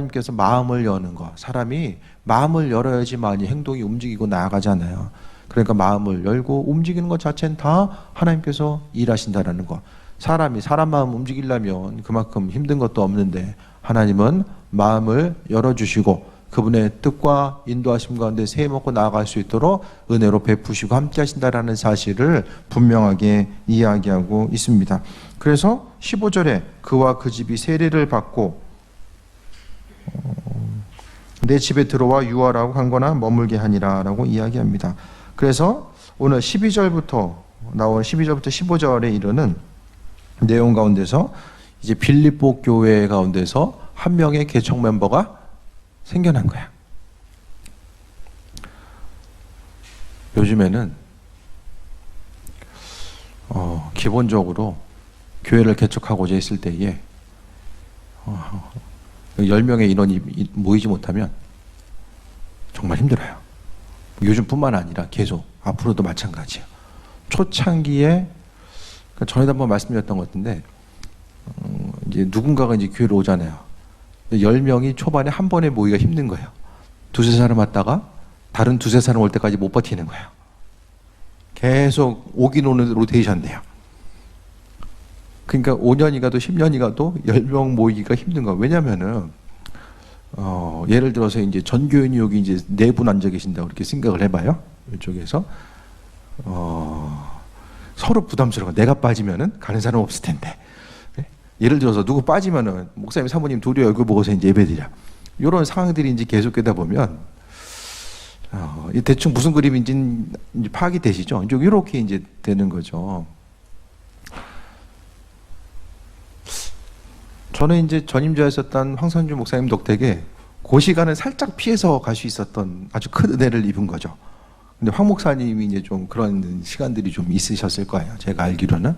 하나님께서 마음을 여는 거, 사람이 마음을 열어야지만이 행동이 움직이고 나아가잖아요. 그러니까 마음을 열고 움직이는 것 자체는 다 하나님께서 일하신다라는 거. 사람이 사람 마음 움직이려면 그만큼 힘든 것도 없는데 하나님은 마음을 열어주시고 그분의 뜻과 인도하심 가운데 새 먹고 나아갈 수 있도록 은혜로 베푸시고 함께 하신다라는 사실을 분명하게 이야기하고 있습니다. 그래서 15절에 그와 그 집이 세례를 받고 내 집에 들어와 유하라고 한거나 머물게 하니라 라고 이야기합니다. 그래서 오늘 12절부터 나온 12절부터 15절에 이르는 내용 가운데서 이제 빌립보 교회 가운데서 한 명의 개척 멤버가 생겨난 거야. 요즘에는 기본적으로 교회를 개척하고자 했을 때에 10명의 인원이 모이지 못하면 정말 힘들어요. 요즘뿐만 아니라 계속 앞으로도 마찬가지예요. 초창기에 전에도 한번 말씀드렸던 것 같은데 이제 누군가가 이제 교회로 오잖아요. 10명이 초반에 한 번에 모이기가 힘든 거예요. 두세 사람 왔다가 다른 두세 사람 올 때까지 못 버티는 거예요. 계속 오긴 오는 로테이션 돼요. 그러니까 5년이 가도 10년이 가도 10명 모이기가 힘든 거예요. 왜냐면은 예를 들어서 이제 전교인이 여기 이제 4분 앉아 계신다고 이렇게 생각을 해봐요. 이쪽에서 서로 부담스러워. 내가 빠지면은 가는 사람 없을 텐데. 예를 들어서 누구 빠지면은 목사님, 사모님 둘이 얼굴 보고서 이제 예배드려. 이런 상황들이 이제 계속되다 보면 대충 무슨 그림인지 이제 파악이 되시죠? 이렇게 이제 되는 거죠. 저는 이제 전임자였었던 황선주 목사님 덕택에 그 시간을 살짝 피해서 갈 수 있었던 아주 큰 은혜를 입은 거죠. 근데 황 목사님이 이제 좀 그런 시간들이 좀 있으셨을 거예요. 제가 알기로는.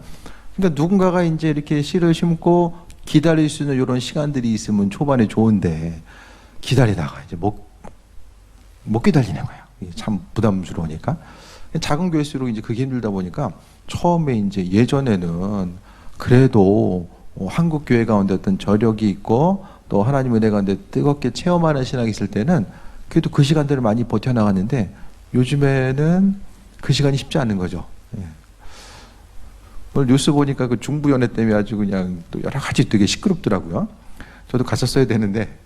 그러니까 누군가가 이제 이렇게 씨를 심고 기다릴 수 있는 이런 시간들이 있으면 초반에 좋은데 기다리다가 이제 못 기다리는 거예요. 참 부담스러우니까. 작은 교회일수록 이제 그게 힘들다 보니까 처음에 이제 예전에는 그래도 한국 교회 가운데 어떤 저력이 있고 또 하나님 은혜 가운데 뜨겁게 체험하는 신학이 있을 때는 그래도 그 시간들을 많이 버텨나갔는데 요즘에는 그 시간이 쉽지 않은 거죠. 오늘 뉴스 보니까 그 중부연애 때문에 아주 그냥 또 여러 가지 되게 시끄럽더라고요. 저도 갔었어야 되는데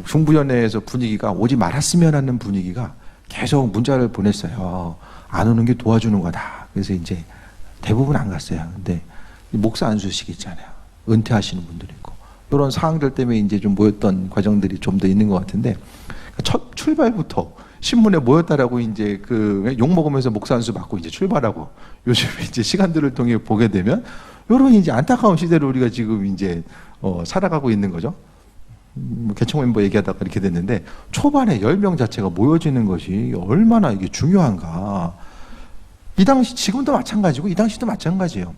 중부연애에서 분위기가 오지 말았으면 하는 분위기가 계속 문자를 보냈어요. 안 오는 게 도와주는 거다. 그래서 이제 대부분 안 갔어요. 근데 목사 안수식 있잖아요. 은퇴하시는 분들이 있고 이런 상황들 때문에 이제 좀 모였던 과정들이 좀 더 있는 것 같은데 첫 출발부터 신문에 모였다라고 이제 그 욕 먹으면서 목사 안수 받고 이제 출발하고 요즘 이제 시간들을 통해 보게 되면 이런 이제 안타까운 시대를 우리가 지금 이제 살아가고 있는 거죠. 개척 멤버 얘기하다가 이렇게 됐는데 초반에 10명 자체가 모여지는 것이 얼마나 이게 중요한가. 이 당시 지금도 마찬가지고 이 당시도 마찬가지예요.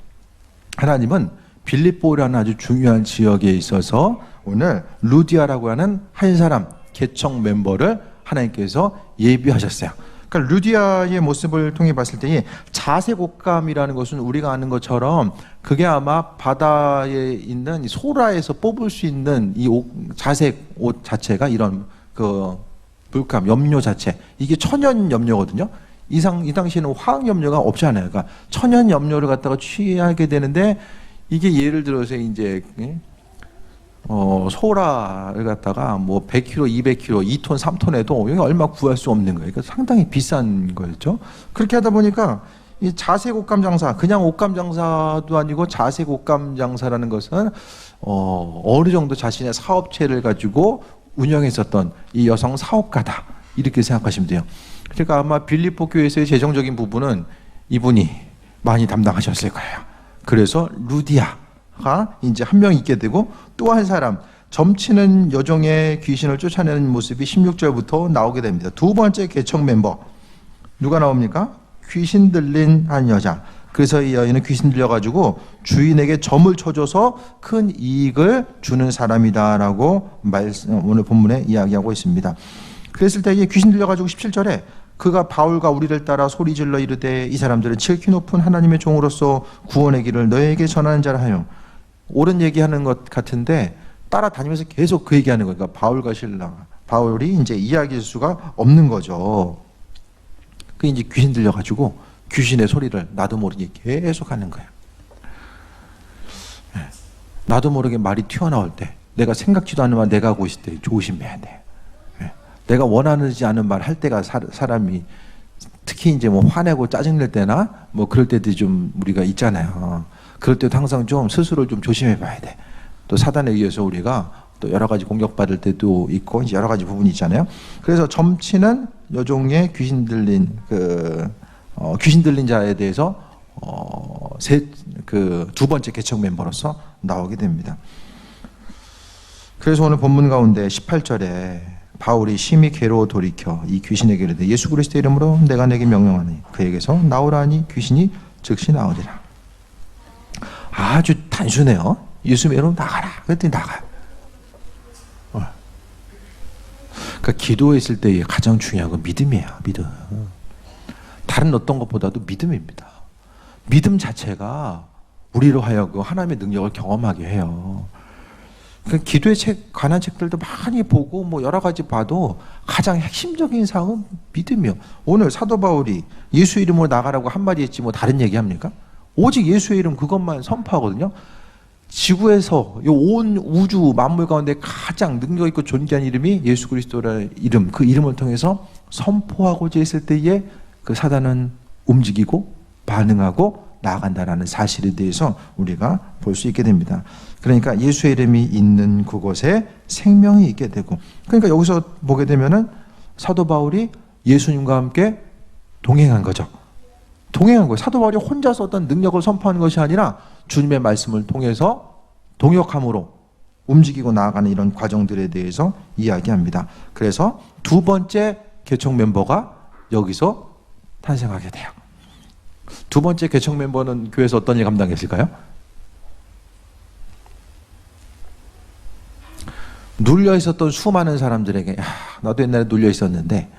하나님은 빌립보라는 아주 중요한 지역에 있어서 오늘 루디아라고 하는 한 사람 개척 멤버를 하나님께서 예비하셨어요. 그러니까 루디아의 모습을 통해 봤을 때 자색 옷감이라는 것은 우리가 아는 것처럼 그게 아마 바다에 있는 소라에서 뽑을 수 있는 이 자색 옷 자체가 이런 그 물감, 염료 자체 이게 천연 염료거든요. 이 당시에는 화학 염료가 없잖아요. 그러니까 천연 염료를 갖다가 취하게 되는데 이게 예를 들어서 이제 소라를 갖다가 뭐 100kg, 200kg, 2톤, 3톤에도 여기 얼마 구할 수 없는 거예요. 그러니까 상당히 비싼 거였죠. 그렇게 하다 보니까 이 자색 옷감 장사, 그냥 옷감 장사도 아니고 자색 옷감 장사라는 것은 어느 정도 자신의 사업체를 가지고 운영했었던 이 여성 사업가다 이렇게 생각하시면 돼요. 그러니까 아마 빌립보 교회에서의 재정적인 부분은 이분이 많이 담당하셨을 거예요. 그래서 루디아가 이제 한 명 있게 되고 또 한 사람 점치는 여종의 귀신을 쫓아내는 모습이 16절부터 나오게 됩니다. 두 번째 개척 멤버 누가 나옵니까? 귀신 들린 한 여자. 그래서 이 여인은 귀신 들려가지고 주인에게 점을 쳐줘서 큰 이익을 주는 사람이다라고 오늘 본문에 이야기하고 있습니다. 그랬을 때 이게 귀신 들려가지고 17절에 그가 바울과 우리를 따라 소리질러 이르되 이 사람들은 지극히 높은 하나님의 종으로서 구원의 길을 너에게 전하는 자라 하여 옳은 얘기하는 것 같은데 따라다니면서 계속 그 얘기하는 거예요. 그러니까 바울과 실라, 바울이 이제 이야기할 수가 없는 거죠. 그 이제 귀신 들려가지고 귀신의 소리를 나도 모르게 계속 하는 거예요. 나도 모르게 말이 튀어나올 때, 내가 생각지도 않은 말 내가 하고 있을 때 조심해야 돼. 내가 원하지 않은 말 할 때가 사람이 특히 이제 뭐 화내고 짜증낼 때나 뭐 그럴 때도 좀 우리가 있잖아요. 그럴 때도 항상 좀 스스로 좀 조심해 봐야 돼. 또 사단에 의해서 우리가 또 여러 가지 공격받을 때도 있고 이제 여러 가지 부분이 있잖아요. 그래서 점치는 여종의 귀신 들린 귀신 들린 자에 대해서 두 번째 개척 멤버로서 나오게 됩니다. 그래서 오늘 본문 가운데 18절에 바울이 심히 괴로워 돌이켜 이 귀신에게 이르되 예수 그리스도의 이름으로 내가 내게 명령하니 그에게서 나오라니 귀신이 즉시 나오리라. 아주 단순해요. 예수의 이름으로 나가라. 그랬더니 나가요. 그러니까 기도했을 때 가장 중요한 건 믿음이에요. 믿음. 다른 어떤 것보다도 믿음입니다. 믿음 자체가 우리로 하여금 하나님의 능력을 경험하게 해요. 그러니까 기도에 관한 책들도 많이 보고 뭐 여러 가지 봐도 가장 핵심적인 사항은 믿음이요. 오늘 사도 바울이 예수 이름으로 나가라고 한마디 했지 뭐 다른 얘기 합니까? 오직 예수의 이름 그것만 선포하거든요. 지구에서 이 온 우주 만물 가운데 가장 능력 있고 존귀한 이름이 예수 그리스도라는 이름, 그 이름을 통해서 선포하고자 했을 때에 그 사단은 움직이고 반응하고 나아간다라는 사실에 대해서 우리가 볼 수 있게 됩니다. 그러니까 예수의 이름이 있는 그곳에 생명이 있게 되고, 그러니까 여기서 보게 되면은 사도 바울이 예수님과 함께 동행한 거죠. 동행한 거예요. 사도 바울이 혼자서 어떤 능력을 선포하는 것이 아니라 주님의 말씀을 통해서 동역함으로 움직이고 나아가는 이런 과정들에 대해서 이야기합니다. 그래서 두 번째 개척 멤버가 여기서 탄생하게 돼요. 두 번째 개척 멤버는 교회에서 어떤 일 감당했을까요? 눌려 있었던 수많은 사람들에게 나도 옛날에 눌려 있었는데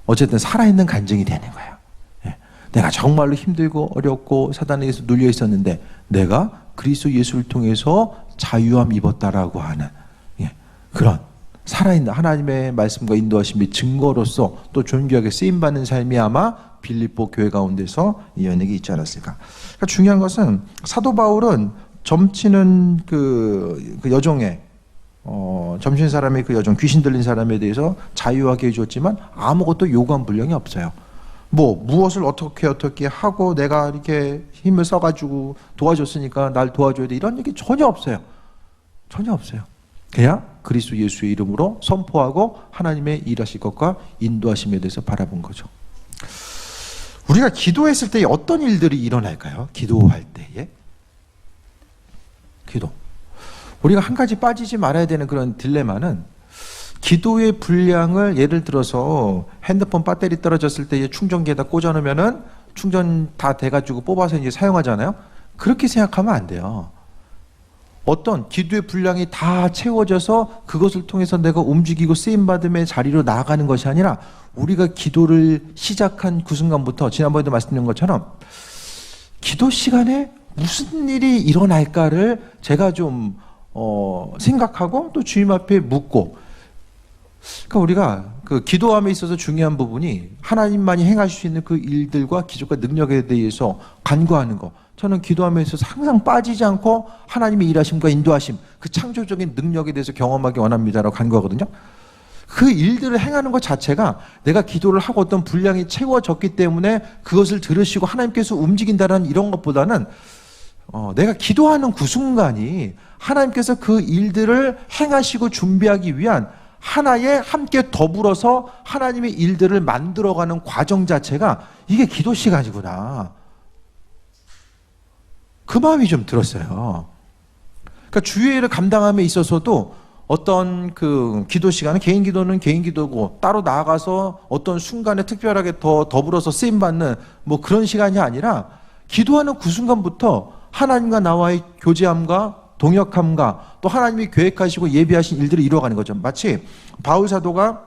어쨌든 살아있는 간증이 되는 거예요. 내가 정말로 힘들고 어렵고 사단에 의해서 눌려 있었는데 내가 그리스도 예수를 통해서 자유함 입었다라고 하는 그런 살아있는 하나님의 말씀과 인도하심의 증거로서 또 존귀하게 쓰임받는 삶이 아마 빌립보 교회 가운데서 이 연예계 있지 않았을까. 그러니까 중요한 것은 사도 바울은 점치는 그 여종의 점치는 사람의 그 여종 귀신 들린 사람에 대해서 자유하게 해줬지만 아무것도 요구한 분량이 없어요. 무엇을 어떻게 하고 내가 이렇게 힘을 써가지고 도와줬으니까 날 도와줘야 돼 이런 얘기 전혀 없어요. 전혀 없어요. 그냥 그리스도 예수의 이름으로 선포하고 하나님의 일하실 것과 인도하심에 대해서 바라본 거죠. 우리가 기도했을 때 어떤 일들이 일어날까요? 기도할 때에 기도. 우리가 한 가지 빠지지 말아야 되는 그런 딜레마는 기도의 분량을 예를 들어서 핸드폰 배터리 떨어졌을 때 충전기에다 꽂아놓으면은 충전 다 돼가지고 뽑아서 이제 사용하잖아요. 그렇게 생각하면 안 돼요. 어떤 기도의 분량이 다 채워져서 그것을 통해서 내가 움직이고 쓰임받음의 자리로 나아가는 것이 아니라 우리가 기도를 시작한 그 순간부터 지난번에도 말씀드린 것처럼 기도 시간에 무슨 일이 일어날까를 제가 좀 생각하고 또 주님 앞에 묻고, 그러니까 우리가 그 기도함에 있어서 중요한 부분이 하나님만이 행하실 수 있는 그 일들과 기적과 능력에 대해서 간구하는 거. 저는 기도함에 있어서 항상 빠지지 않고 하나님의 일하심과 인도하심, 그 창조적인 능력에 대해서 경험하기 원합니다라고 간구하거든요. 그 일들을 행하는 것 자체가 내가 기도를 하고 어떤 분량이 채워졌기 때문에 그것을 들으시고 하나님께서 움직인다는 이런 것보다는 내가 기도하는 그 순간이 하나님께서 그 일들을 행하시고 준비하기 위한 하나의 함께 더불어서 하나님의 일들을 만들어가는 과정 자체가 이게 기도 시간이구나. 그 마음이 좀 들었어요. 그러니까 주의 일을 감당함에 있어서도 어떤 그 기도 시간은 개인 기도는 개인 기도고 따로 나아가서 어떤 순간에 특별하게 더 더불어서 쓰임받는 뭐 그런 시간이 아니라 기도하는 그 순간부터 하나님과 나와의 교제함과 동역함과 또 하나님이 계획하시고 예비하신 일들을 이루어가는 거죠. 마치 바울 사도가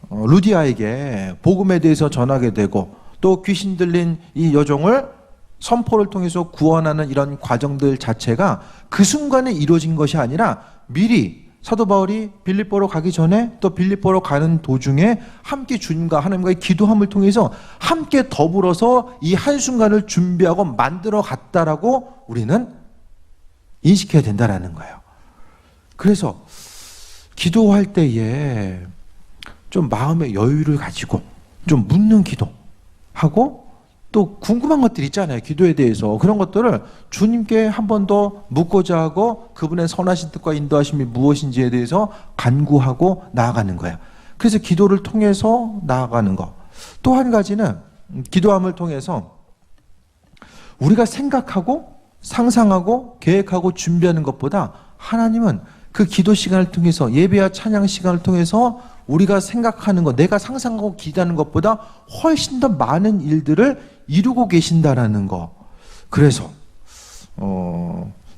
루디아에게 복음에 대해서 전하게 되고 또 귀신 들린 이 여종을 선포를 통해서 구원하는 이런 과정들 자체가 그 순간에 이루어진 것이 아니라 미리 사도 바울이 빌립보로 가기 전에 또 빌립보로 가는 도중에 함께 주님과 하나님과의 기도함을 통해서 함께 더불어서 이 한순간을 준비하고 만들어 갔다라고 우리는 인식해야 된다라는 거예요. 그래서 기도할 때에 좀 마음의 여유를 가지고 좀 묻는 기도하고 또 궁금한 것들이 있잖아요. 기도에 대해서. 그런 것들을 주님께 한 번 더 묻고자 하고 그분의 선하신 뜻과 인도하심이 무엇인지에 대해서 간구하고 나아가는 거예요. 그래서 기도를 통해서 나아가는 거. 또 한 가지는 기도함을 통해서 우리가 생각하고 상상하고 계획하고 준비하는 것보다 하나님은 그 기도 시간을 통해서 예배와 찬양 시간을 통해서 우리가 생각하는 것, 내가 상상하고 기대하는 것보다 훨씬 더 많은 일들을 이루고 계신다라는 거. 그래서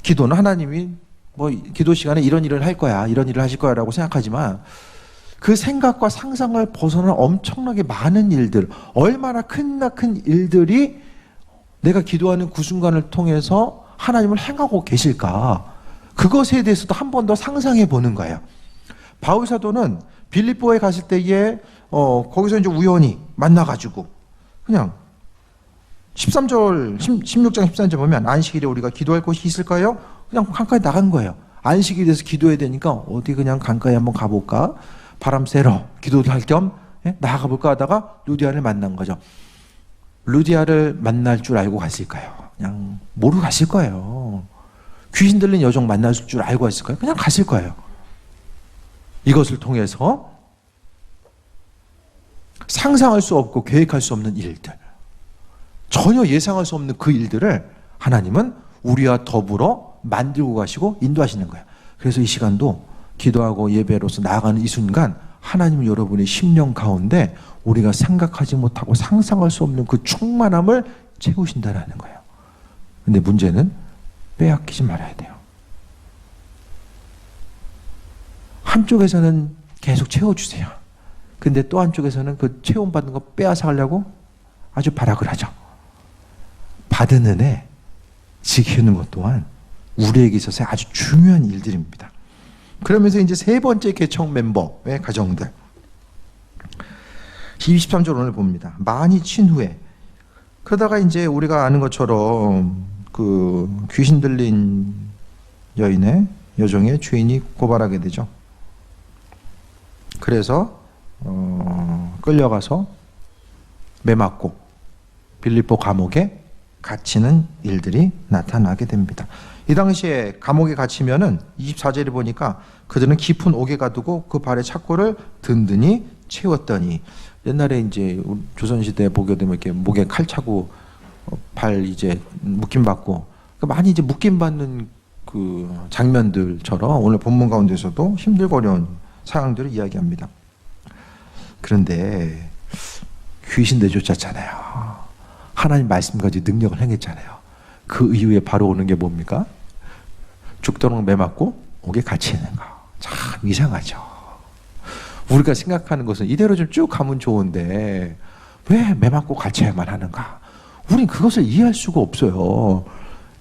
기도는 하나님이 뭐 기도 시간에 이런 일을 할 거야, 이런 일을 하실 거야라고 생각하지만 그 생각과 상상을 벗어난 엄청나게 많은 일들, 얼마나 큰 일들이 내가 기도하는 그 순간을 통해서 하나님을 행하고 계실까? 그것에 대해서도 한 번 더 상상해 보는 거예요. 바울 사도는 빌립보에 갔을 때에 거기서 이제 우연히 만나가지고 그냥 13절, 16장 13절 보면 안식일에 우리가 기도할 곳이 있을까요? 그냥 강가에 나간 거예요. 안식일에 대해서 기도해야 되니까 어디 그냥 강가에 한번 가볼까? 바람 쐬러 기도를 할 겸 나가 볼까 하다가 루디아를 만난 거죠. 루디아를 만날 줄 알고 갔을까요? 그냥 모르고 갔을 거예요. 귀신 들린 여종 만날 줄 알고 갔을까요? 그냥 갔을 거예요. 이것을 통해서 상상할 수 없고 계획할 수 없는 일들, 전혀 예상할 수 없는 그 일들을 하나님은 우리와 더불어 만들고 가시고 인도하시는 거예요. 그래서 이 시간도 기도하고 예배로서 나아가는 이 순간 하나님은 여러분의 심령 가운데 우리가 생각하지 못하고 상상할 수 없는 그 충만함을 채우신다라는 거예요. 근데 문제는 빼앗기지 말아야 돼요. 한쪽에서는 계속 채워주세요. 근데 또 한쪽에서는 그 체험받는 거 빼앗아 가려고 아주 발악을 하죠. 받은 은혜 지키는 것 또한 우리에게 있어서 아주 중요한 일들입니다. 그러면서 이제 세 번째 개척 멤버의 가정들. 23절 오늘 봅니다. 많이 친 후에. 그러다가 이제 우리가 아는 것처럼 그 귀신 들린 여종의 주인이 고발하게 되죠. 그래서 끌려가서 매맞고 빌립보 감옥에 갇히는 일들이 나타나게 됩니다. 이 당시에 감옥에 갇히면은 24절에 보니까 그들은 깊은 옥에 가두고 그 발의 착고를 든든히 채웠더니, 옛날에 이제 조선시대 보게 되면 이렇게 목에 칼 차고 발 이제 묶임 받고 많이 이제 묶임 받는 그 장면들처럼 오늘 본문 가운데서도 힘들고 어려운 상황들을 이야기합니다. 그런데 귀신 내쫓았잖아요. 하나님 말씀 가지고 능력을 행했잖아요. 그 이후에 바로 오는 게 뭡니까? 죽도록 매맞고 옥에 갇히는 거. 참 이상하죠. 우리가 생각하는 것은 이대로 좀 쭉 가면 좋은데 왜 매맞고 갇혀야만 하는가? 우린 그것을 이해할 수가 없어요.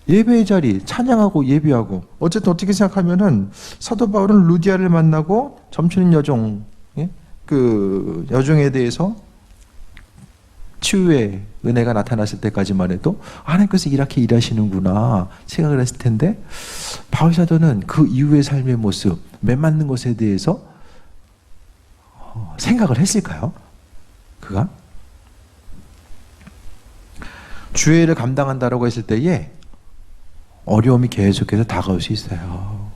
예배의 자리, 찬양하고 예배하고, 어쨌든 어떻게 생각하면은 사도 바울은 루디아를 만나고 점치는 여종, 그 여종에 대해서 치유의 은혜가 나타났을 때까지만 해도 하나님께서 이렇게 일하시는구나 생각을 했을 텐데, 바울 사도는 그 이후의 삶의 모습, 매맞는 것에 대해서 생각을 했을까요? 그가 주의를 감당한다라고 했을 때에 어려움이 계속해서 다가올 수 있어요.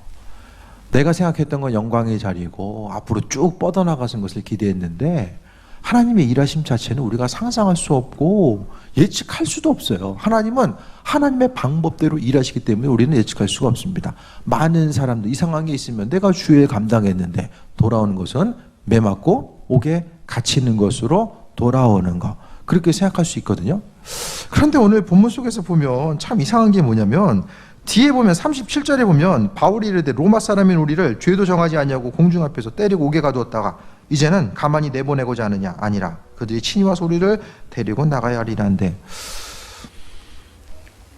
내가 생각했던 건 영광의 자리고 앞으로 쭉 뻗어나가는 것을 기대했는데 하나님의 일하심 자체는 우리가 상상할 수 없고 예측할 수도 없어요. 하나님은 하나님의 방법대로 일하시기 때문에 우리는 예측할 수가 없습니다. 많은 사람들 이 상황에 있으면 내가 주의를 감당했는데 돌아오는 것은 매맞고 옥에 갇히는 것으로 돌아오는 것, 그렇게 생각할 수 있거든요. 그런데 오늘 본문 속에서 보면 참 이상한 게 뭐냐면, 뒤에 보면 37절에 보면 바울이 이르되 로마 사람인 우리를 죄도 정하지 아니하고 공중 앞에서 때리고 옥에 가두었다가 이제는 가만히 내보내고자 하느냐? 아니라 그들이 친히 와서 우리를 데리고 나가야 하리라는데,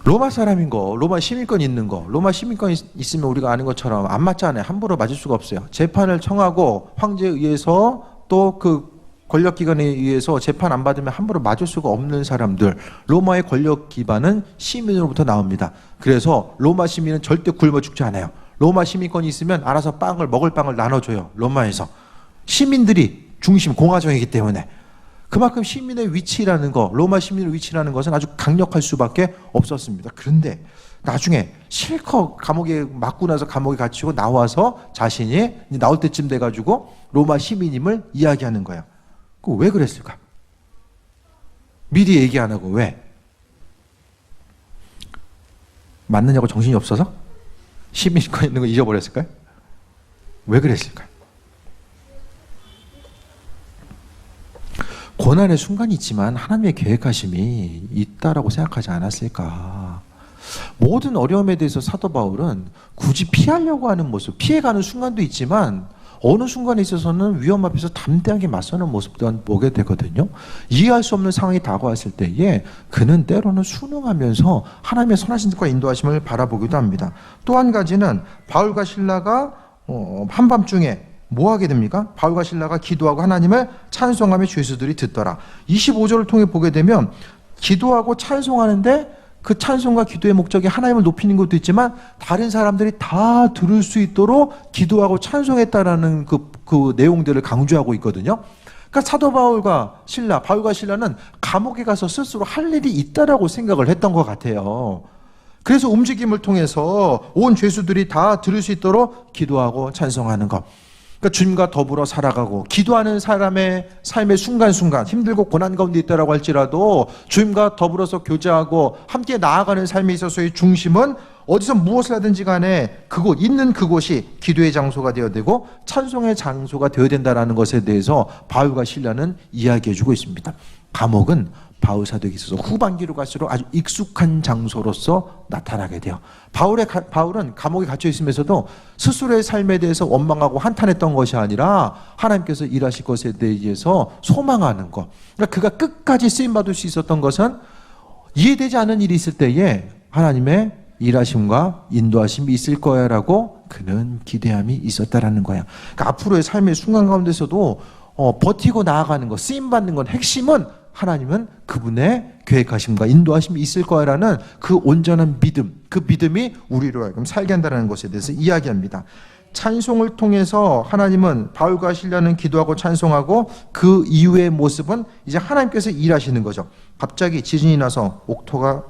로마 사람인 거, 로마 시민권 있는 거, 로마 시민권 있으면 우리가 아는 것처럼 안 맞잖아요. 함부로 맞을 수가 없어요. 재판을 청하고 황제에 의해서 또 그 권력기관에 의해서 재판 안 받으면 함부로 맞을 수가 없는 사람들, 로마의 권력 기반은 시민으로부터 나옵니다. 그래서 로마 시민은 절대 굶어 죽지 않아요. 로마 시민권이 있으면 알아서 먹을 빵을 나눠줘요. 로마에서. 시민들이 중심, 공화정이기 때문에. 그만큼 시민의 위치라는 거, 로마 시민의 위치라는 것은 아주 강력할 수밖에 없었습니다. 그런데 나중에 실컷 감옥에 맞고 나서 감옥에 갇히고 나와서 자신이 나올 때쯤 돼가지고 로마 시민임을 이야기하는 거예요. 왜 그랬을까? 미리 얘기 안 하고 왜? 맞느냐고 정신이 없어서? 시민권 있는 거 잊어버렸을까요? 왜 그랬을까요? 고난의 순간이 있지만 하나님의 계획하심이 있다라고 생각하지 않았을까? 모든 어려움에 대해서 사도 바울은 굳이 피하려고 하는 모습, 피해가는 순간도 있지만 어느 순간에 있어서는 위험 앞에서 담대하게 맞서는 모습도 보게 되거든요. 이해할 수 없는 상황이 다가왔을 때에 그는 때로는 순응하면서 하나님의 선하신 뜻과 인도하심을 바라보기도 합니다. 또 한 가지는 바울과 실라가 한밤중에 뭐 하게 됩니까? 바울과 실라가 기도하고 하나님을 찬송하며 죄수들이 듣더라. 25절을 통해 보게 되면 기도하고 찬송하는데 그 찬송과 기도의 목적이 하나님을 높이는 것도 있지만 다른 사람들이 다 들을 수 있도록 기도하고 찬송했다라는 그 내용들을 강조하고 있거든요. 그러니까 사도 바울과 실라는 감옥에 가서 스스로 할 일이 있다라고 생각을 했던 것 같아요. 그래서 움직임을 통해서 온 죄수들이 다 들을 수 있도록 기도하고 찬송하는 것. 그러니까 주님과 더불어 살아가고 기도하는 사람의 삶의 순간순간 힘들고 고난 가운데 있다라고 할지라도 주님과 더불어서 교제하고 함께 나아가는 삶에 있어서의 중심은 어디서 무엇을 하든지 간에 있는 그곳이 기도의 장소가 되어야 되고 찬송의 장소가 되어야 된다는 것에 대해서 바울과 실라는 이야기해주고 있습니다. 감옥은 바울 사도에게 있어서 후반기로 갈수록 아주 익숙한 장소로서 나타나게 돼요. 바울은 감옥에 갇혀 있으면서도 스스로의 삶에 대해서 원망하고 한탄했던 것이 아니라 하나님께서 일하실 것에 대해서 소망하는 것. 그러니까 그가 끝까지 쓰임받을 수 있었던 것은 이해되지 않은 일이 있을 때에 하나님의 일하심과 인도하심이 있을 거야라고 그는 기대함이 있었다라는 거야. 그러니까 앞으로의 삶의 순간 가운데서도 버티고 나아가는 것, 쓰임받는 건 핵심은 하나님은 그분의 계획하심과 인도하심이 있을 거라는 그 온전한 믿음, 그 믿음이 우리로 하여금 살게 한다는 것에 대해서 이야기합니다. 찬송을 통해서 하나님은 바울과 실라는 기도하고 찬송하고 그 이후의 모습은 이제 하나님께서 일하시는 거죠. 갑자기 지진이 나서 옥토가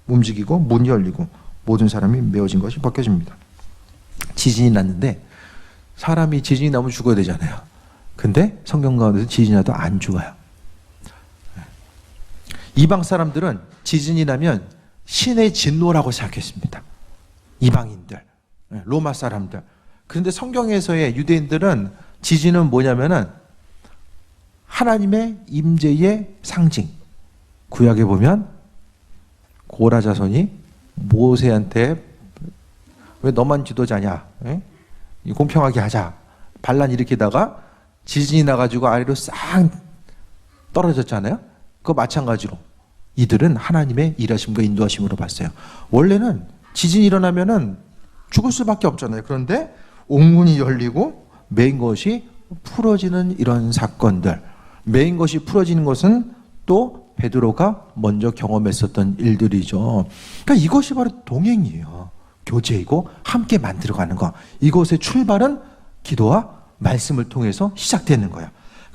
움직이고 문이 열리고 모든 사람이 메어진 것이 벗겨집니다. 지진이 났는데 사람이 지진이 나면 죽어야 되잖아요. 근데 성경 가운데서 지진이 나도 안 죽어요. 이방 사람들은 지진이 나면 신의 진노라고 생각했습니다. 이방인들, 로마 사람들. 그런데 성경에서의 유대인들은 지진은 뭐냐면은 하나님의 임재의 상징. 구약에 보면 고라 자손이 모세한테 왜 너만 지도자냐? 공평하게 하자. 반란 일으키다가 지진이 나가지고 아래로 싹 떨어졌잖아요. 그거 마찬가지로 이들은 하나님의 일하심과 인도하심으로 봤어요. 원래는 지진이 일어나면은 죽을 수밖에 없잖아요. 그런데 옥문이 열리고 메인 것이 풀어지는 이런 사건들, 메인 것이 풀어지는 것은 또 베드로가 먼저 경험했었던 일들이죠. 그러니까 이것이 바로 동행이에요. 교제이고 함께 만들어가는 거. 이것의 출발은 기도와 말씀을 통해서 시작되는 거예요.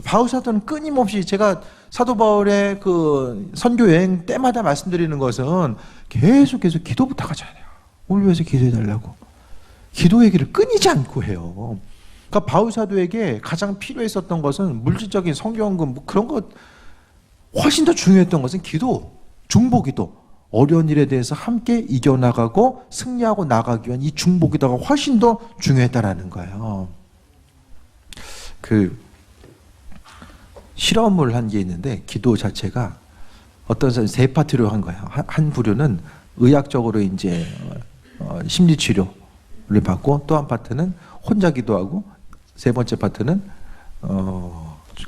바울 사도는 끊임없이 제가 사도 바울의 그 선교 여행 때마다 말씀드리는 것은 계속 기도부터 하잖아요. 오늘 위해서 기도해달라고. 기도 얘기를 끊이지 않고 해요. 그러니까 바울 사도에게 가장 필요했었던 것은 물질적인 성경금 뭐 그런 것 훨씬 더 중요했던 것은 기도, 중보기도. 어려운 일에 대해서 함께 이겨나가고 승리하고 나가기 위한 이 중보기도가 훨씬 더 중요했다라는 거예요. 실험을 한 게 있는데 기도 자체가 어떤 사람 세 파트로 한 거예요. 한 부류는 의학적으로 이제 심리 치료를 받고 또 한 파트는 혼자 기도하고 세 번째 파트는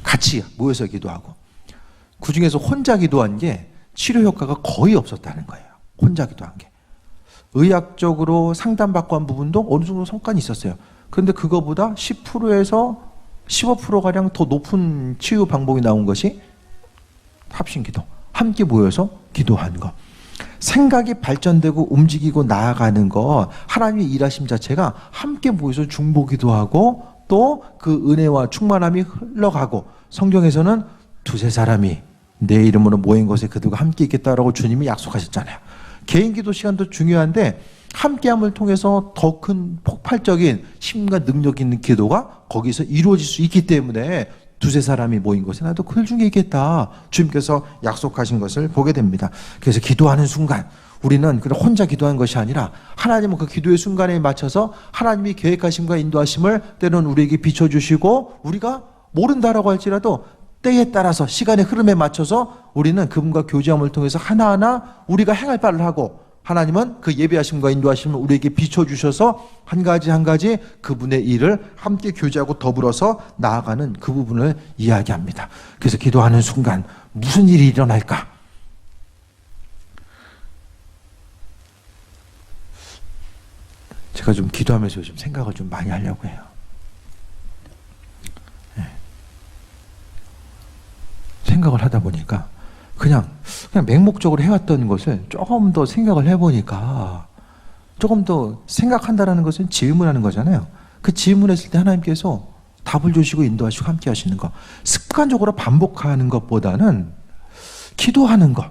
같이 모여서 기도하고 그 중에서 혼자 기도한 게 치료 효과가 거의 없었다는 거예요. 혼자 기도한 게. 의학적으로 상담받고 한 부분도 어느 정도 성과는 있었어요. 그런데 그거보다 10%에서 15%가량 더 높은 치유 방법이 나온 것이 합심 기도. 함께 모여서 기도하는 거. 생각이 발전되고 움직이고 나아가는 거, 하나님의 일하심 자체가 함께 모여서 중보기도 하고 또 그 은혜와 충만함이 흘러가고, 성경에서는 두세 사람이 내 이름으로 모인 곳에 그들과 함께 있겠다라고 주님이 약속하셨잖아요. 개인 기도 시간도 중요한데 함께함을 통해서 더 큰 폭발적인 힘과 능력 있는 기도가 거기서 이루어질 수 있기 때문에 두세 사람이 모인 곳에 나도 그 중에 있겠다, 주님께서 약속하신 것을 보게 됩니다. 그래서 기도하는 순간 우리는 그냥 혼자 기도하는 것이 아니라 하나님은 그 기도의 순간에 맞춰서 하나님이 계획하심과 인도하심을 때로는 우리에게 비춰주시고, 우리가 모른다라고 할지라도 때에 따라서 시간의 흐름에 맞춰서 우리는 그분과 교제함을 통해서 하나하나 우리가 행할 바를 하고, 하나님은 그 예배하심과 인도하심을 우리에게 비춰주셔서 한 가지 한 가지 그분의 일을 함께 교제하고 더불어서 나아가는 그 부분을 이야기합니다. 그래서 기도하는 순간 무슨 일이 일어날까? 제가 좀 기도하면서 좀 생각을 좀 많이 하려고 해요. 생각을 하다 보니까 그냥 맹목적으로 해왔던 것을 조금 더 생각을 해보니까, 조금 더 생각한다라는 것은 질문하는 거잖아요. 그 질문했을 때 하나님께서 답을 주시고 인도하시고 함께 하시는 것, 습관적으로 반복하는 것보다는 기도하는 것,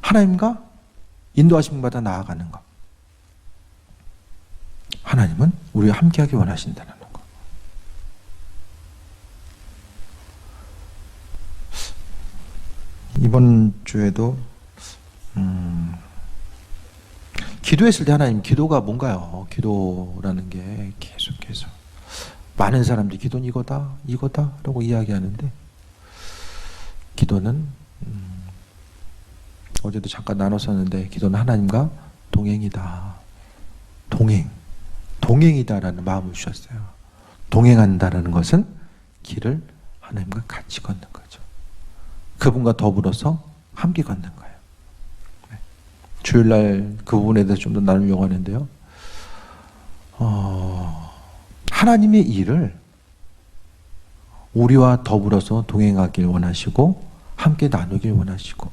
하나님과 인도하심 받아 나아가는 것, 하나님은 우리와 함께하기 원하신다는 것. 이번 주에도 기도했을 때 하나님, 기도가 뭔가요? 기도라는 게 계속해서 많은 사람들이 기도는 이거다 라고 이야기하는데, 기도는 어제도 잠깐 나눴었는데, 기도는 하나님과 동행이다. 동행이다라는 마음을 주셨어요. 동행한다라는 것은 길을 하나님과 같이 걷는 거죠. 그분과 더불어서 함께 걷는 거예요. 주일날 그 부분에 대해서 좀 더 나누려고 하는데요. 하나님의 일을 우리와 더불어서 동행하길 원하시고 함께 나누길 원하시고,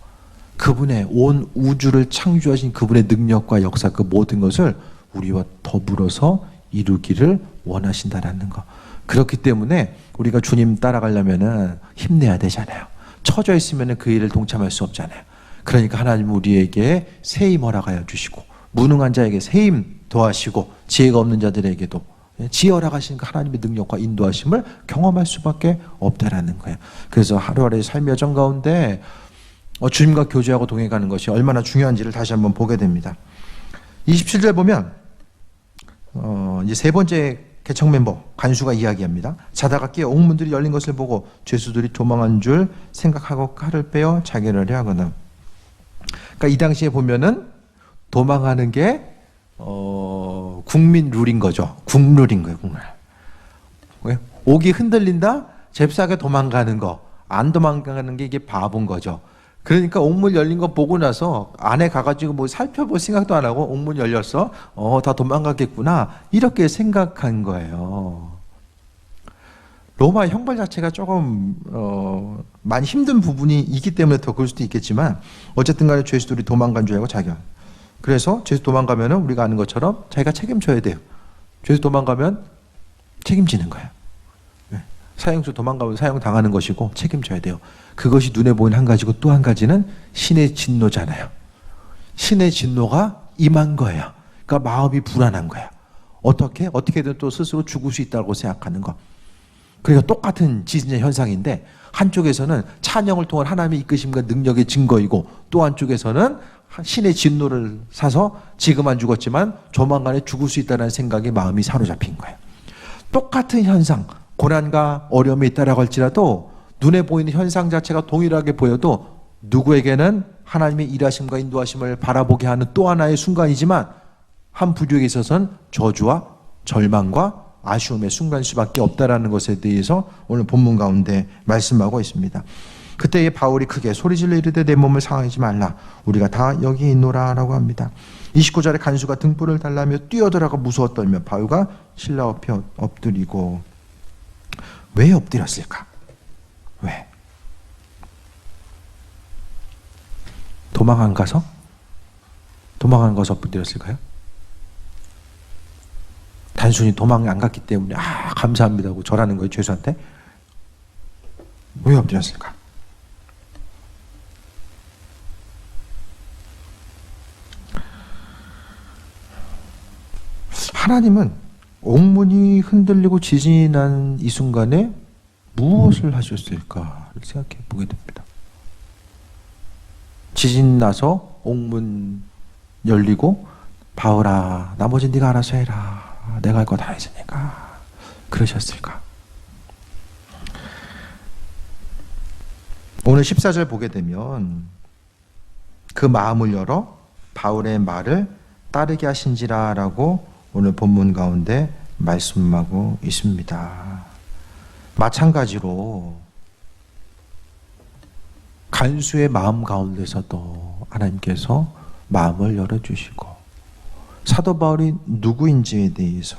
그분의 온 우주를 창조하신 그분의 능력과 역사, 그 모든 것을 우리와 더불어서 이루기를 원하신다라는 것. 그렇기 때문에 우리가 주님 따라가려면 힘내야 되잖아요. 처져 있으면 그 일을 동참할 수 없잖아요. 그러니까 하나님은 우리에게 새힘 허락하여 주시고, 무능한 자에게 새힘 더하시고, 지혜가 없는 자들에게도 지혜 허락하시는 하나님의 능력과 인도하심을 경험할 수밖에 없다라는 거예요. 그래서 하루하루의 삶의 여정 가운데 주님과 교제하고 동행하는 것이 얼마나 중요한지를 다시 한번 보게 됩니다. 27절 보면 이제 세 번째 개척 멤버 간수가 이야기합니다. 자다가 깨어 옥문들이 열린 것을 보고 죄수들이 도망한 줄 생각하고 칼을 빼어 자기를 하거든. 그러니까 이 당시에 보면은 도망하는 게 국민 룰인 거죠. 국룰인 거예요. 국룰. 옥이 흔들린다, 잽싸게 도망가는 거. 안 도망가는 게 이게 바본 거죠. 그러니까 옥문 열린 거 보고 나서 안에 가가지고 뭐 살펴볼 생각도 안 하고 옥문 열렸어? 다 도망가겠구나. 이렇게 생각한 거예요. 로마 형벌 자체가 조금 많이 힘든 부분이 있기 때문에 더 그럴 수도 있겠지만, 어쨌든 간에 죄수들이 도망간 줄 알고 자기가. 그래서 죄수 도망가면 우리가 아는 것처럼 자기가 책임져야 돼요. 죄수 도망가면 책임지는 거예요. 사형수 도망가면 사형당하는 것이고 책임져야 돼요. 그것이 눈에 보이는 한 가지고, 또 한 가지는 신의 진노잖아요. 신의 진노가 임한 거예요. 그러니까 마음이 불안한 거예요. 어떻게든 또 스스로 죽을 수 있다고 생각하는 거. 그러니까 똑같은 지진의 현상인데, 한쪽에서는 찬양을 통한 하나님의 이끄심과 능력의 증거이고, 또 한쪽에서는 신의 진노를 사서 지금 안 죽었지만 조만간에 죽을 수 있다는 생각에 마음이 사로잡힌 거예요. 똑같은 현상, 고난과 어려움이 있다라고 할지라도 눈에 보이는 현상 자체가 동일하게 보여도 누구에게는 하나님의 일하심과 인도하심을 바라보게 하는 또 하나의 순간이지만, 한 부류에게 있어서는 저주와 절망과 아쉬움의 순간일 수밖에 없다라는 것에 대해서 오늘 본문 가운데 말씀하고 있습니다. 그때에 바울이 크게 소리질러 이르되 내 몸을 상하지 말라. 우리가 다 여기 있노라 라고 합니다. 29절에 간수가 등불을 달라며 뛰어들어가 무서워 떨며 바울과 실라 앞에 엎드리고. 왜 엎드렸을까? 왜? 도망 안 가서 엎드렸을까요? 단순히 도망 안 갔기 때문에 감사합니다 하고 절하는 거예요, 죄수한테? 왜 엎드렸을까? 하나님은 옥문이 흔들리고 지진이 난 이 순간에 무엇을 하셨을까를 생각해 보게 됩니다. 지진 나서 옥문 열리고 바울아 나머지는 네가 알아서 해라. 내가 할 거 다 했으니까. 그러셨을까? 오늘 14절 보게 되면 그 마음을 열어 바울의 말을 따르게 하신지라 라고 오늘 본문 가운데 말씀하고 있습니다. 마찬가지로 간수의 마음 가운데서도 하나님께서 마음을 열어주시고 사도 바울이 누구인지에 대해서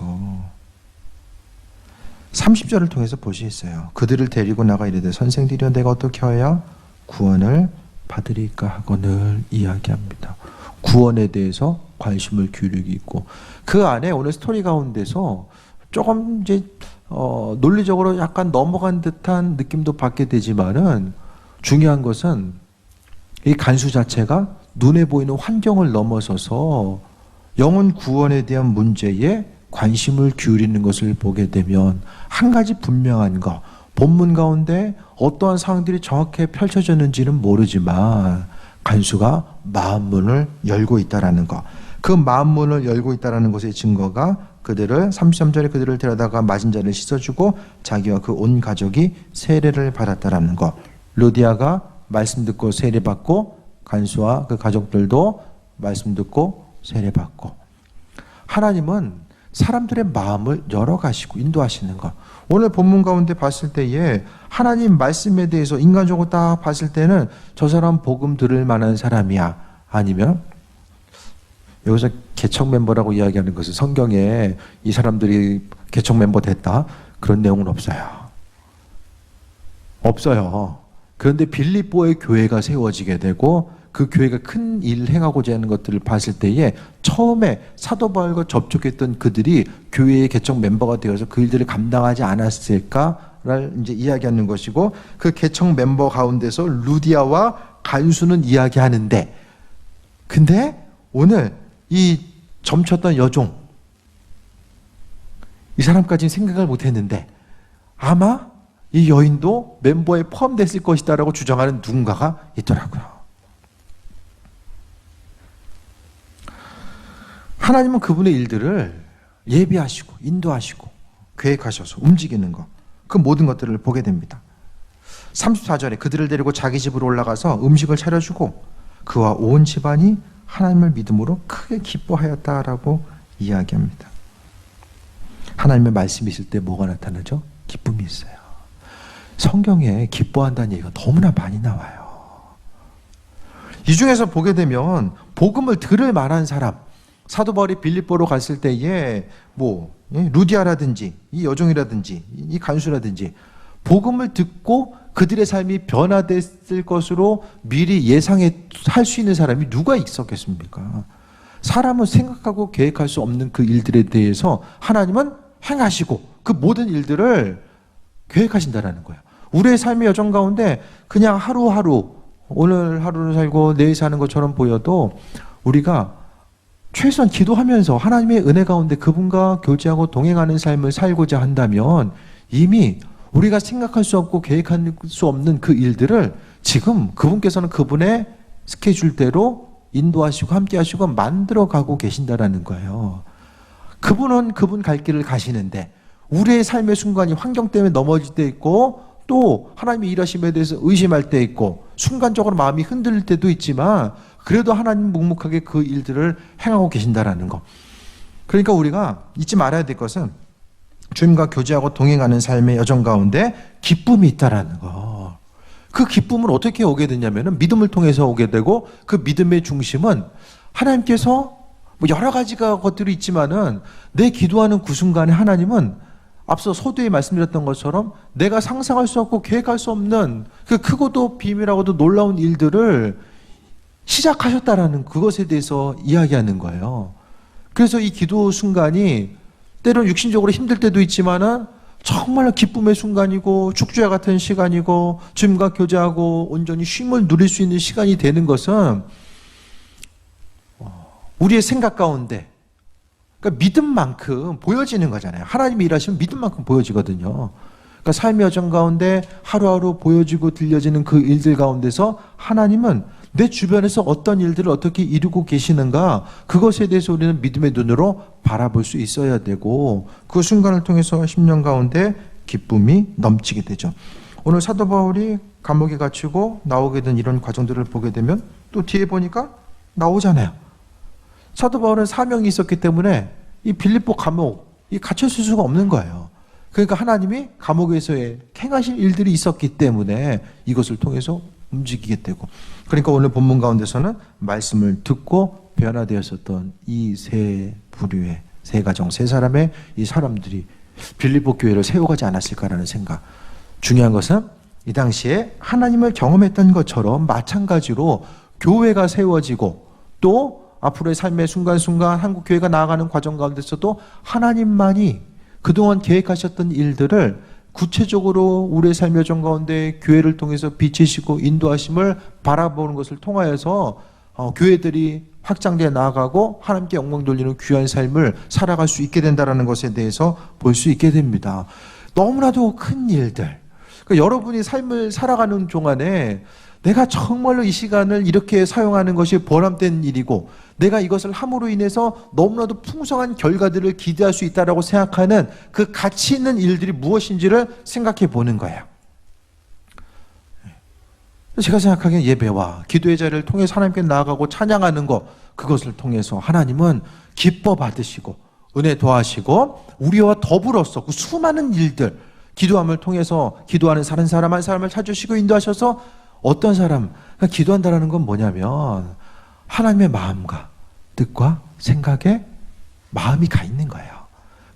30절을 통해서 볼 수 있어요. 그들을 데리고 나가 이르되 선생들이여 내가 어떻게 하여야 구원을 받으리까 하고 늘 이야기합니다. 구원에 대해서 관심을 기울이고 있고 그 안에 오늘 스토리 가운데서 조금 이제 논리적으로 약간 넘어간 듯한 느낌도 받게 되지만은 중요한 것은 이 간수 자체가 눈에 보이는 환경을 넘어서서 영혼 구원에 대한 문제에 관심을 기울이는 것을 보게 되면 한 가지 분명한 거, 본문 가운데 어떠한 상황들이 정확히 펼쳐졌는지는 모르지만 간수가 마음문을 열고 있다라는 거, 그 마음문을 열고 있다라는 것의 증거가 그들을 33절에 그들을 데려다가 맞은 자를 씻어주고 자기와 그 온 가족이 세례를 받았다라는 거. 루디아가 말씀 듣고 세례받고 간수와 그 가족들도 말씀 듣고 세례받고. 하나님은 사람들의 마음을 열어가시고 인도하시는 것. 오늘 본문 가운데 봤을 때에 하나님 말씀에 대해서 인간적으로 딱 봤을 때는 저 사람 복음 들을 만한 사람이야. 아니면 여기서 개척 멤버라고 이야기하는 것은 성경에 이 사람들이 개척 멤버 됐다. 그런 내용은 없어요. 없어요. 그런데 빌립보의 교회가 세워지게 되고 그 교회가 큰 일을 행하고자 하는 것들을 봤을 때에 처음에 사도 바울과 접촉했던 그들이 교회의 개척 멤버가 되어서 그 일들을 감당하지 않았을까를 이제 이야기하는 것이고 그 개척 멤버 가운데서 루디아와 간수는 이야기하는데 근데 오늘 이 점쳤던 여종 이 사람까지는 생각을 못했는데 아마 이 여인도 멤버에 포함됐을 것이다 라고 주장하는 누군가가 있더라고요. 하나님은 그분의 일들을 예비하시고 인도하시고 계획하셔서 움직이는 것, 그 모든 것들을 보게 됩니다. 34절에 그들을 데리고 자기 집으로 올라가서 음식을 차려주고 그와 온 집안이 하나님을 믿음으로 크게 기뻐하였다라고 이야기합니다. 하나님의 말씀이 있을 때 뭐가 나타나죠? 기쁨이 있어요. 성경에 기뻐한다는 얘기가 너무나 많이 나와요. 이 중에서 보게 되면 복음을 들을 만한 사람, 사도 바울이 빌립보로 갔을 때에 루디아라든지 이 여종이라든지 이 간수라든지 복음을 듣고 그들의 삶이 변화됐을 것으로 미리 예상할 수 있는 사람이 누가 있었겠습니까? 사람은 생각하고 계획할 수 없는 그 일들에 대해서 하나님은 행하시고 그 모든 일들을 계획하신다라는 거예요. 우리의 삶의 여정 가운데 그냥 하루하루 오늘 하루를 살고 내일 사는 것처럼 보여도 우리가 최소한 기도하면서 하나님의 은혜 가운데 그분과 교제하고 동행하는 삶을 살고자 한다면 이미 우리가 생각할 수 없고 계획할 수 없는 그 일들을 지금 그분께서는 그분의 스케줄대로 인도하시고 함께 하시고 만들어가고 계신다라는 거예요. 그분은 그분 갈 길을 가시는데 우리의 삶의 순간이 환경 때문에 넘어질 때 있고 또 하나님의 일하심에 대해서 의심할 때 있고 순간적으로 마음이 흔들릴 때도 있지만 그래도 하나님 묵묵하게 그 일들을 행하고 계신다라는 거. 그러니까 우리가 잊지 말아야 될 것은 주님과 교제하고 동행하는 삶의 여정 가운데 기쁨이 있다라는 거. 그 기쁨은 어떻게 오게 되냐면은 믿음을 통해서 오게 되고, 그 믿음의 중심은 하나님께서 뭐 여러 가지가 것들이 있지만은 내 기도하는 그 순간에 하나님은 앞서 서두에 말씀드렸던 것처럼 내가 상상할 수 없고 계획할 수 없는 그 크고도 비밀하고도 놀라운 일들을 시작하셨다라는 그것에 대해서 이야기하는 거예요. 그래서 이 기도 순간이 때로는 육신적으로 힘들 때도 있지만은 정말 기쁨의 순간이고 축제와 같은 시간이고 주님과 교제하고 온전히 쉼을 누릴 수 있는 시간이 되는 것은 우리의 생각 가운데, 그러니까 믿음만큼 보여지는 거잖아요. 하나님이 일하시면 믿음만큼 보여지거든요. 그러니까 삶의 여정 가운데 하루하루 보여지고 들려지는 그 일들 가운데서 하나님은 내 주변에서 어떤 일들을 어떻게 이루고 계시는가, 그것에 대해서 우리는 믿음의 눈으로 바라볼 수 있어야 되고, 그 순간을 통해서 심령 가운데 기쁨이 넘치게 되죠. 오늘 사도 바울이 감옥에 갇히고 나오게 된 이런 과정들을 보게 되면 또 뒤에 보니까 나오잖아요. 사도 바울은 사명이 있었기 때문에 이 빌립보 감옥, 이 갇혔을 수가 없는 거예요. 그러니까 하나님이 감옥에서의 행하실 일들이 있었기 때문에 이것을 통해서 움직이게 되고, 그러니까 오늘 본문 가운데서는 말씀을 듣고 변화되었었던 이 세 부류의 세 가정, 세 사람의 이 사람들이 빌립보 교회를 세워가지 않았을까라는 생각. 중요한 것은 이 당시에 하나님을 경험했던 것처럼 마찬가지로 교회가 세워지고 또 앞으로의 삶의 순간순간 한국 교회가 나아가는 과정 가운데서도 하나님만이 그동안 계획하셨던 일들을 구체적으로 우리의 삶의 여정 가운데 교회를 통해서 비치시고 인도하심을 바라보는 것을 통하여서 교회들이 확장되어 나아가고 하나님께 영광 돌리는 귀한 삶을 살아갈 수 있게 된다는 것에 대해서 볼 수 있게 됩니다. 너무나도 큰 일들. 그러니까 여러분이 삶을 살아가는 동안에 내가 정말로 이 시간을 이렇게 사용하는 것이 보람된 일이고 내가 이것을 함으로 인해서 너무나도 풍성한 결과들을 기대할 수 있다고 생각하는 그 가치 있는 일들이 무엇인지를 생각해 보는 거예요. 제가 생각하기엔 예배와 기도의 자리를 통해서 하나님께 나아가고 찬양하는 것, 그것을 통해서 하나님은 기뻐 받으시고 은혜 더하시고 우리와 더불어서 그 수많은 일들, 기도함을 통해서 기도하는 사람 한 사람을 찾으시고 인도하셔서 어떤 사람, 그러니까 기도한다는 건 뭐냐면 하나님의 마음과 뜻과 생각에 마음이 가 있는 거예요.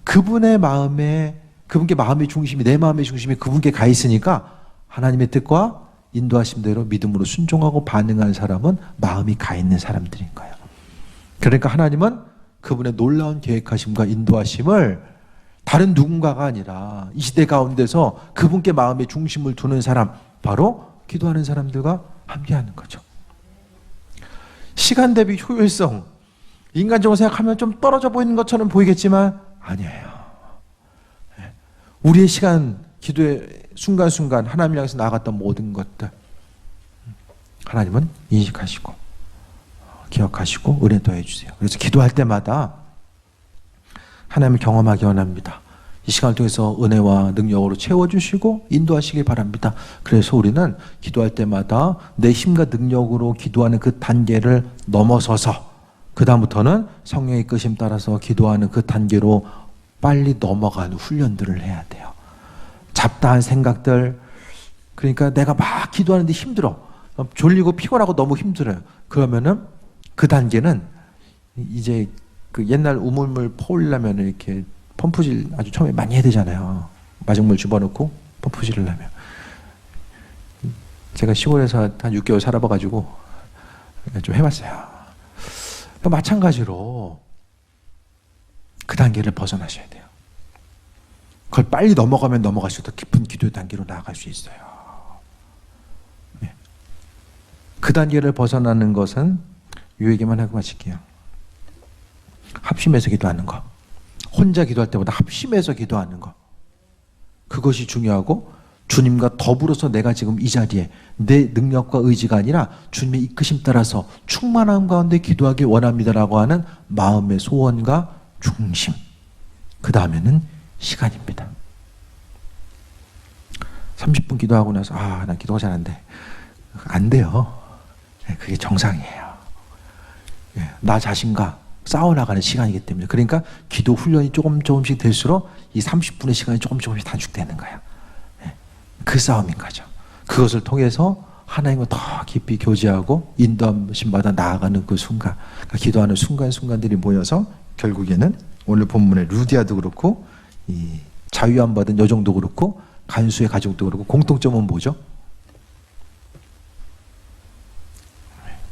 그분의 마음에, 그분께 마음의 중심이, 내 마음의 중심이 그분께 가 있으니까 하나님의 뜻과 인도하심대로 믿음으로 순종하고 반응한 사람은 마음이 가 있는 사람들인 거예요. 그러니까 하나님은 그분의 놀라운 계획하심과 인도하심을 다른 누군가가 아니라 이 시대 가운데서 그분께 마음의 중심을 두는 사람, 바로 기도하는 사람들과 함께하는 거죠. 시간 대비 효율성, 인간적으로 생각하면 좀 떨어져 보이는 것처럼 보이겠지만 아니에요. 우리의 시간, 기도의 순간순간 하나님 향해서 나아갔던 모든 것들 하나님은 인식하시고 기억하시고 은혜 더해 주세요. 그래서 기도할 때마다 하나님을 경험하기 원합니다. 이 시간을 통해서 은혜와 능력으로 채워주시고 인도하시길 바랍니다. 그래서 우리는 기도할 때마다 내 힘과 능력으로 기도하는 그 단계를 넘어서서 그 다음부터는 성령의 이끄심 따라서 기도하는 그 단계로 빨리 넘어가는 훈련들을 해야 돼요. 잡다한 생각들, 그러니까 내가 막 기도하는데 힘들어, 졸리고 피곤하고 너무 힘들어요. 그러면은 그 단계는 이제 그 옛날 우물물 퍼올리려면 이렇게 펌프질 아주 처음에 많이 해야 되잖아요. 마중물 집어넣고 펌프질을 하면. 제가 시골에서 한 6개월 살아봐가지고 좀 해봤어요. 마찬가지로 그 단계를 벗어나셔야 돼요. 그걸 빨리 넘어가면 넘어갈수록 더 깊은 기도의 단계로 나아갈 수 있어요. 그 단계를 벗어나는 것은 이 얘기만 하고 마칠게요. 합심해서 기도하는 거. 혼자 기도할 때보다 합심해서 기도하는 것, 그것이 중요하고 주님과 더불어서 내가 지금 이 자리에 내 능력과 의지가 아니라 주님의 이끄심 따라서 충만함 가운데 기도하길 원합니다라고 하는 마음의 소원과 중심, 그 다음에는 시간입니다. 30분 기도하고 나서 난 기도가 잘 안 돼. 안 돼요. 그게 정상이에요. 나 자신과 싸워나가는 시간이기 때문에. 그러니까 기도 훈련이 조금씩 될수록 이 30분의 시간이 조금씩 단축되는 거예요. 그 싸움인 거죠. 그것을 통해서 하나님과 더 깊이 교제하고 인도하심 받아 나아가는 그 순간, 그러니까 기도하는 순간순간들이 모여서 결국에는 오늘 본문의 루디아도 그렇고 이 자유함 받은 여종도 그렇고 간수의 가족도 그렇고 공통점은 뭐죠?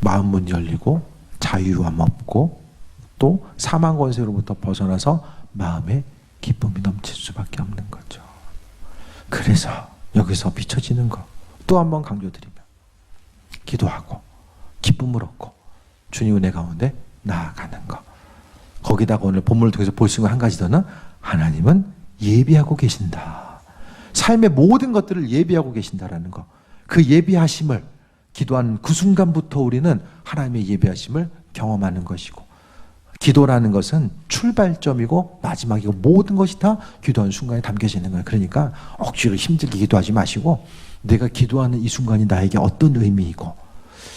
마음 문 열리고 자유함 얻고 또 사망 권세로부터 벗어나서 마음에 기쁨이 넘칠 수밖에 없는 거죠. 그래서 여기서 비춰지는 거 또 한 번 강조드리며 기도하고 기쁨을 얻고 주님 은혜 가운데 나아가는 거. 거기다가 오늘 본문을 통해서 볼 수 있는 한 가지 더는 하나님은 예비하고 계신다. 삶의 모든 것들을 예비하고 계신다라는 거. 그 예비하심을 기도하는 그 순간부터 우리는 하나님의 예비하심을 경험하는 것이고, 기도라는 것은 출발점이고 마지막이고 모든 것이 다 기도하는 순간에 담겨져 있는 거예요. 그러니까 억지로 힘들게 기도하지 마시고 내가 기도하는 이 순간이 나에게 어떤 의미이고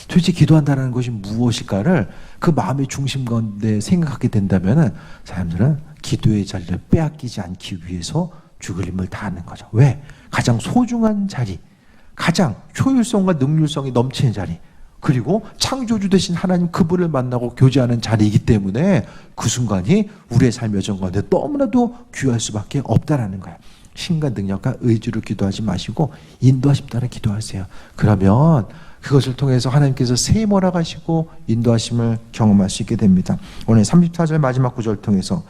도대체 기도한다는 것이 무엇일까를 그 마음의 중심 가운데 생각하게 된다면 사람들은 기도의 자리를 빼앗기지 않기 위해서 죽을 힘을 다하는 거죠. 왜? 가장 소중한 자리, 가장 효율성과 능률성이 넘치는 자리, 그리고 창조주 되신 하나님 그분을 만나고 교제하는 자리이기 때문에 그 순간이 우리의 삶의 여정 가운데 너무나도 귀할 수밖에 없다라는 거예요. 신과 능력과 의지로 기도하지 마시고 인도하심 따라 기도하세요. 그러면 그것을 통해서 하나님께서 세모나가시고 인도하심을 경험할 수 있게 됩니다. 오늘 34절 마지막 구절을 통해서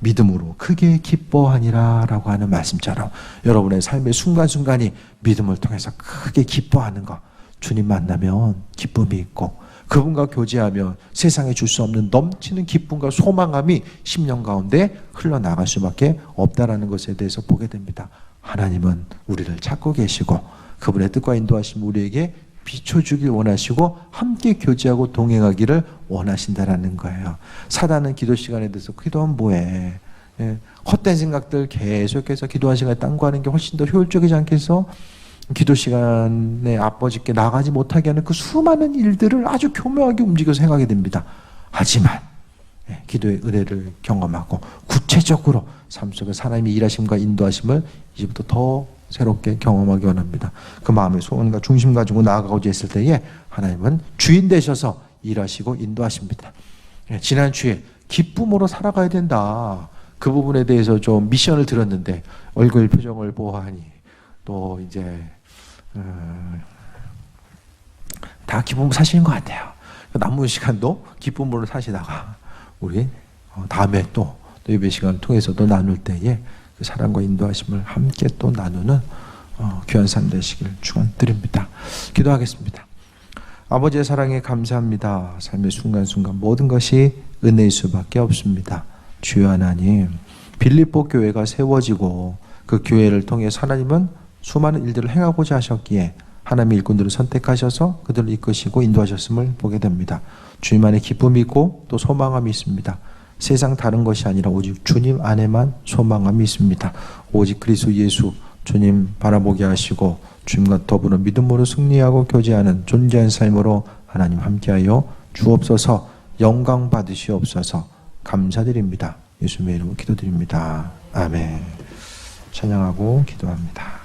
믿음으로 크게 기뻐하니라 라고 하는 말씀처럼 여러분의 삶의 순간순간이 믿음을 통해서 크게 기뻐하는 것, 주님 만나면 기쁨이 있고 그분과 교제하면 세상에 줄 수 없는 넘치는 기쁨과 소망함이 심령 가운데 흘러나갈 수밖에 없다라는 것에 대해서 보게 됩니다. 하나님은 우리를 찾고 계시고 그분의 뜻과 인도하심 우리에게 비춰주길 원하시고 함께 교제하고 동행하기를 원하신다라는 거예요. 사단은 기도 시간에 대해서 기도하면 뭐해? 예, 헛된 생각들 계속해서 기도한 시간에 딴 거 하는 게 훨씬 더 효율적이지 않겠어? 기도 시간에 아버지께 나가지 못하게 하는 그 수많은 일들을 아주 교묘하게 움직여서 행하게 됩니다. 하지만 기도의 은혜를 경험하고 구체적으로 삶 속에 하나님의 일하심과 인도하심을 이제부터 더 새롭게 경험하기 원합니다. 그 마음의 소원과 중심 가지고 나아가고자 했을 때에 하나님은 주인 되셔서 일하시고 인도하십니다. 지난주에 기쁨으로 살아가야 된다. 그 부분에 대해서 좀 미션을 들었는데 얼굴 표정을 보아하니 또 이제 다 기쁨으로 사시는 것 같아요. 남은 시간도 기쁨으로 사시다가 우리 다음에 또 예배 시간을 통해서 또 나눌 때에 그 사랑과 인도하심을 함께 또 나누는 귀한 삶 되시길 축원드립니다. 기도하겠습니다. 아버지의 사랑에 감사합니다. 삶의 순간순간 모든 것이 은혜일 수밖에 없습니다. 주여 하나님, 빌립보 교회가 세워지고 그 교회를 통해 하나님은 수많은 일들을 행하고자 하셨기에 하나님의 일꾼들을 선택하셔서 그들을 이끄시고 인도하셨음을 보게 됩니다. 주님 안에 기쁨이 있고 또 소망함이 있습니다. 세상 다른 것이 아니라 오직 주님 안에만 소망함이 있습니다. 오직 그리스도 예수 주님 바라보게 하시고 주님과 더불어 믿음으로 승리하고 교제하는 존재한 삶으로 하나님 함께하여 주옵소서. 영광 받으시옵소서. 감사드립니다. 예수님의 이름으로 기도드립니다. 아멘. 찬양하고 기도합니다.